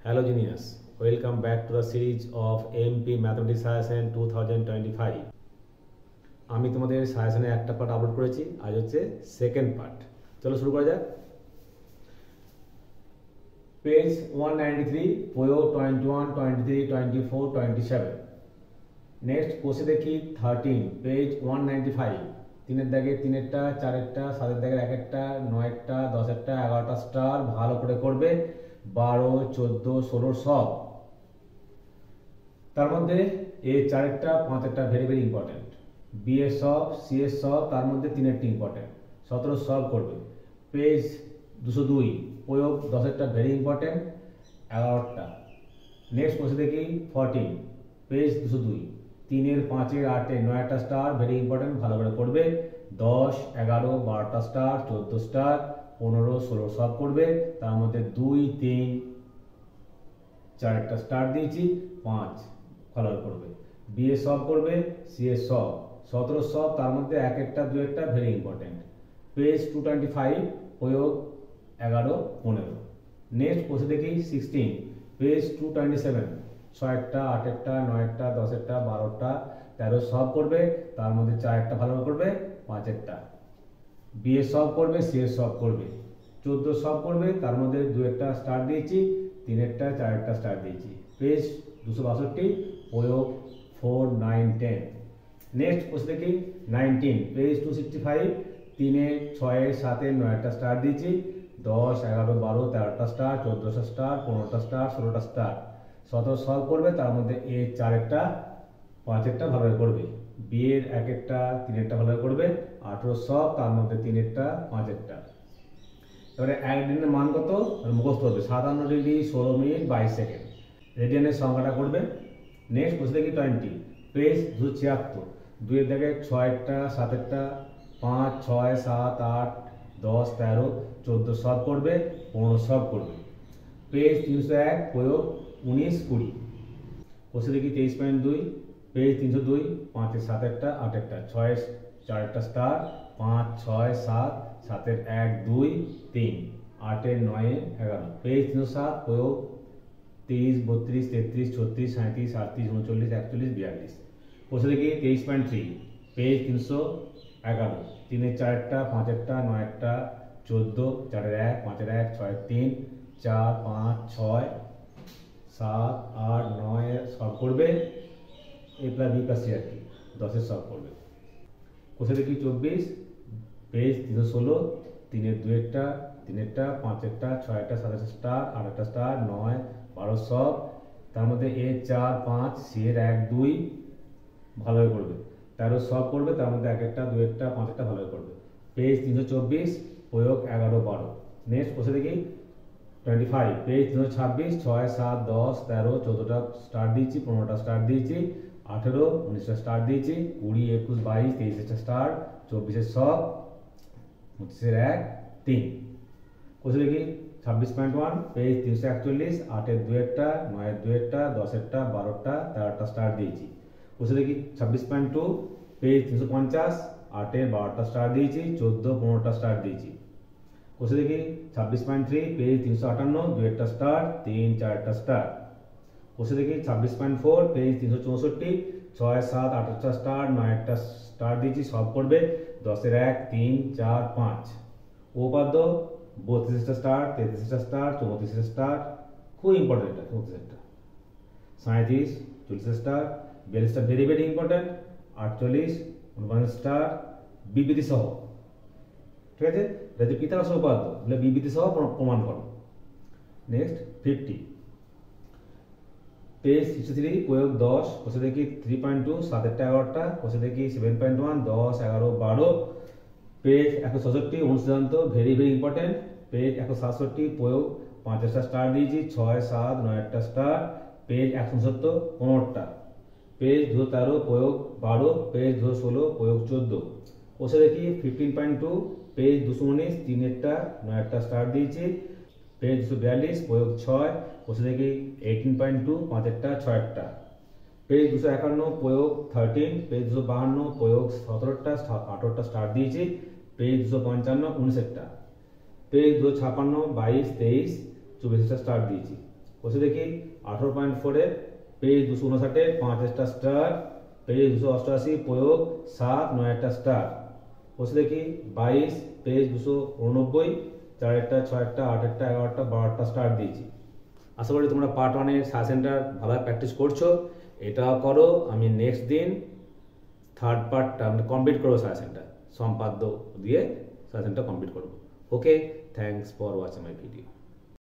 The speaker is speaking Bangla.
Hello Genius, welcome back to the series of MP Mathematics Suggestion 2025. আমি তোমাদের সাজেশনে একটা পার্ট আপলোড করেছি, আজ হচ্ছে সেকেন্ড পার্ট। চলো শুরু করা যাক। পেজ 193, প্রয়োগ 21, 23, 24, 27। নেক্সট কোষে দেখি 13, পেজ 195। তিনের দাগে তিনেরটা, চারেরটা, সাতের দাগের এক একটা, নয়েরটা, দশেরটা, 11টা স্টার ভালো করে করবে। 12, 14, 16 সব। তার মধ্যে এ চারেরটা, পাঁচেরটা ভেরি ভেরি ইম্পর্টেন্ট। বি এর সব, সি এর সব, তার মধ্যে তিনেরটি ইম্পর্টেন্ট। 17 সলভ করবে। পেজ 202, প্রয়োগ 10এরটা ভেরি ইম্পর্টেন্ট, 11টা। নেক্সট কোষে দেখি 14, পেজ 202। 3-এর, 5-এর, 8-এর, 9টা স্টার ভেরি ইম্পর্টেন্ট, ভালো করে করবে। 10, 11, 12টা স্টার, 14 স্টার, 15, 16 সলভ করবে। তার মধ্যে 2, 3, 4একটা স্টার দিয়েছি, 5 ভালো করবে। বি এ সলভ করবে, সি এ সব, 17 সব, তার মধ্যে এক একটা, দু একটা ভেরি ইম্পর্টেন্ট। পেজ 225, প্রয়োগ 11, 15। নেক্সট কোষে দেখি 16, পেজ 227। 6-একটা, 8-একটা, 9-একটা, 10-একটা, 12টা, 13 সলভ করবে। তার মধ্যে 4একটা ভালো করবে, 5-একটা। বি এ সলভ করবে, সি এ সলভ করবে। 14 সলভ করবে, তার মধ্যে 2-একটা স্টার দিয়েছি, 3-একটা, 4-একটা স্টার দিয়েছি। পেজ 262, প্রয়োগ 4, 9, 10। নেক্সট কোশ্চেন দেখি 19, পেজ 265। 3-এ, 6-এ, 7-এ, 9-একটা স্টার দিয়েছি, 10, 11, 12, 13টা স্টার, 14টা স্টার, 15টা স্টার, 16টা স্টার। 17 সলভ করবে, তার মধ্যে এ 4-একটা, 5-একটা ভালো করবে। বি এর 1-একটা, 3-একটা ভালো করবে। 18 সব, তার মধ্যে 3-একটা, 5-একটা। এবারে এক রেডিয়ানের মান কত মুখস্থ হবে। 57 ডিগ্রি 16 মিনিট 22 সেকেন্ড। রেডিয়ানের সংখ্যাটা করবে। নেক্সট কোশ্চেন দেখি 20, পেজ 276। 2-এর দাগে 6-একটা, 7-একটা, 5, 6, 7, 8, 10, 13, 14 সলভ করবে, 15 সলভ করবে। পেজ 301, প্রয়োগ 19, 20। কোশ্চেন দেখি 23.2, পেজ 302। 5-এর, 7-একটা, 8-একটা, 6-এর, 4-একটা স্টার, 5, 6, 7, 7-এর 1, 2, 3, 8-এর, 9, 11। পেজ 307, প্রয়োগ 23, 32, 33, 36, 37, 38, 39, 41, 42। কোশ্চেন দেখি 23.3, পেজ 311। 3-এর, 4-একটা, 5-একটা, 9-একটা, 14, 4-এর 1, 5-এর 1, 6-এর 3, 4, 5, 6, 7, 8, 9 সলভ করবে। এ প্লাস বি প্লাস সি আর কি 10-এর সলভ করবে। কোশ্চেন দেখি 24, পেজ 316। 3-এর, 2-একটা, 3-একটা, 5-একটা, 6-একটা, 7-একটা স্টার, 8-একটা স্টার, 9, 12 সব, তার মধ্যে এ 4, 5, সি এর 1, 2 ভালো করবে। 13 সলভ করবে, তার মধ্যে 1-একটা, 2-একটা, 5-একটা ভালো করবে। পেজ 324, প্রয়োগ 11, 12। নেক্সট কোশ্চেন দেখি 25, পেজ 326। 6, 7, 10, 13, 14টা স্টার দিয়েছি, 15টা স্টার দিয়েছি, 18, 19টা স্টার দিয়েছি, 20, 21, 22, 23টা স্টার, 24-এর সব, 25-এর 1, 3। কোশ্চেন দেখি 26.1, পেজ 341। 8-এর, 2-একটা, 9-এর, 2-একটা, 10-একটা, 12টা, 13টা স্টার দিয়েছি। কোশ্চেন দেখি 26.2, পেজ 350। 8-এর, 12টা স্টার দিয়েছি, 14, 15টা স্টার দিয়েছি। কোশ্চেন দেখি 26.3, পেজ 358। 2-একটা স্টার, 3, 4-একটা স্টার। কোশ্চেন দেখি 26.4, পেজ 364। 6, 7, 8টা স্টার, 9-একটা স্টার দিয়েছি, সলভ করবে। 10-এর 1, 3, 4, 5। উপপাদ্য 32টা স্টার, 33টা স্টার, 34টা স্টার, খুব ইম্পর্টেন্ট এটা 34টা। 37, 40 স্টার, 42টা ভেরি ভেরি ইম্পর্টেন্ট, 48, 49 স্টার, বিবৃতি সহ। ঠিক আছে, এটা যে পিথাগোরাস উপপাদ্য, তাহলে বিবৃতি সহ প্রমাণ করো। নেক্সট 50, পেজ 63, প্রয়োগ 10। কোশ্চেন দেখি 3.2, 7-একটা, 11টা। কোশ্চেন দেখি 7.1, 10, 11, 12। পেজ 167, অনুসিদ্ধান্ত ভেরি ভেরি ইম্পর্টেন্ট। পেজ 167, প্রয়োগ 5-টা স্টার দিয়েছি, 6, 7, 9-একটা স্টার। পেজ 170, 15টা। পেজ 213, প্রয়োগ 12। পেজ 216, প্রয়োগ 14। কোশ্চেন দেখি 15.2, পেজ 219। 3-একটা, 9-একটা স্টার দিয়েছি, পেজ 242, প্রয়োগ 6। কোশ্চেন দেখি 18.2, 5-একটা, 6-একটা। পেজ 251, প্রয়োগ 13। পেজ 252, প্রয়োগ 17টা, 18টা স্টার দিয়েছি। পেজ 255, 19-একটা। পেজ 256, 22, 23, 24টা স্টার দিয়েছি। বসে দেখি 18.4 পেজ 259 5টা স্টার, পেজ 288 প্রয়োগ 7 9টা স্টার। বসে দেখি 22 পেজ 289 4টা 6টা 8টা 11টা 12টা স্টার দিয়েছি। আশা করি তোমরা পার্ট 1 এর সাজেশনটা ভালোভাবে প্র্যাকটিস করছো, এটাও করো। আমি নেক্সট দিন থার্ড পার্টটা কমপ্লিট করবো, সাজেশনটা সম্পাদ্য দিয়ে সাজেশনটা কমপ্লিট করবো। Okay, thanks for watching my video.